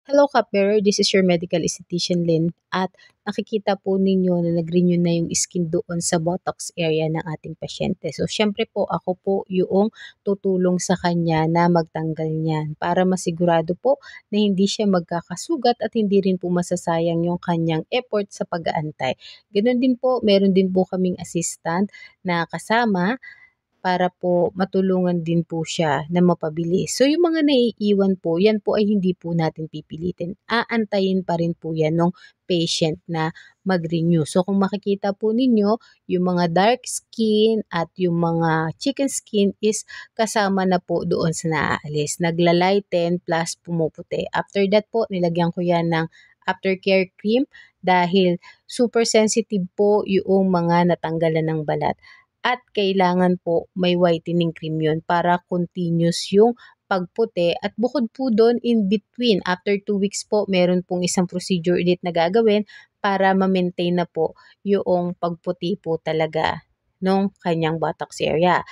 Hello Kapper, this is your medical esthetician Lynn at nakikita po ninyo na nag-renew na yung skin doon sa buttocks area ng ating pasyente. So syempre po ako po yung tutulong sa kanya na magtanggal niyan para masigurado po na hindi siya magkakasugat at hindi rin po masasayang yung kanyang effort sa pag-aantay. Ganun din po, meron din po kaming assistant na kasama para po matulungan din po siya na mapabilis. So yung mga naiiwan po, yan po ay hindi po natin pipilitin. Aantayin pa rin po yan ng patient na mag-renew. So kung makikita po ninyo, yung mga dark skin at yung mga chicken skin is kasama na po doon sa naaalis. Nagla-lighten plus pumuputi. After that po, nilagyan ko yan ng aftercare cream dahil super sensitive po yung mga natanggalan ng balat. At kailangan po may whitening cream yun para continuous yung pagputi. At bukod po doon, in between, after 2 weeks po, meron pong isang procedure ulit na gagawin para ma-maintain na po yung pagputi po talaga ng kanyang buttocks area.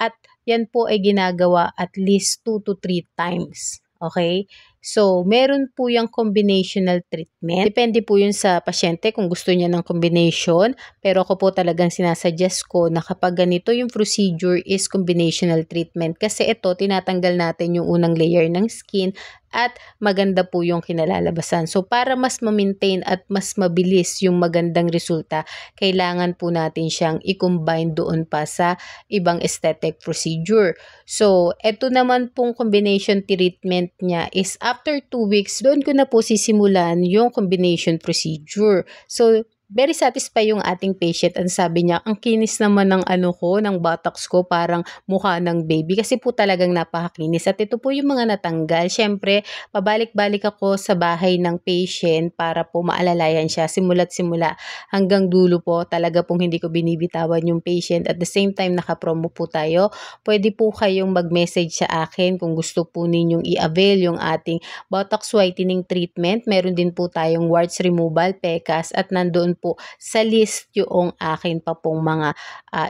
At yan po ay ginagawa at least 2 to 3 times. Okay? So, meron po yung combinational treatment. Depende po yun sa pasyente kung gusto niya ng combination. Pero ako po talagang sinasuggest ko na kapag ganito yung procedure is combinational treatment. Kasi ito, tinatanggal natin yung unang layer ng skin at maganda po yung kinalalabasan. So, para mas ma-maintain at mas mabilis yung magandang resulta, kailangan po natin siyang i-combine doon pa sa ibang aesthetic procedure. So, ito naman pong combination treatment niya is after 2 weeks, doon ko na po sisimulan yung combination procedure. So, very satisfied yung ating patient. Ang sabi niya, ang kinis naman ng ng buttocks ko, parang mukha ng baby. Kasi po talagang napakakinis. At ito po yung mga natanggal. Siyempre, pabalik-balik ako sa bahay ng patient para po maalalayan siya. Simula't simula hanggang dulo po. Talaga pong hindi ko binibitawan yung patient. At the same time, nakapromo po tayo. Pwede po kayong mag-message sa akin kung gusto po ninyong i-avail yung ating Botox whitening treatment. Meron din po tayong warts removal, PECAS, at nandoon po sa list yung akin pa pong mga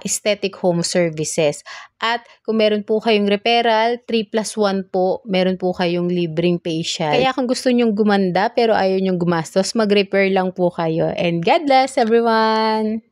aesthetic home services. At kung meron po kayong referral, 3+1 po, meron po kayong libreng facial. Kaya kung gusto nyong gumanda pero ayaw nyong gumastos, mag-refer lang po kayo. And God bless everyone!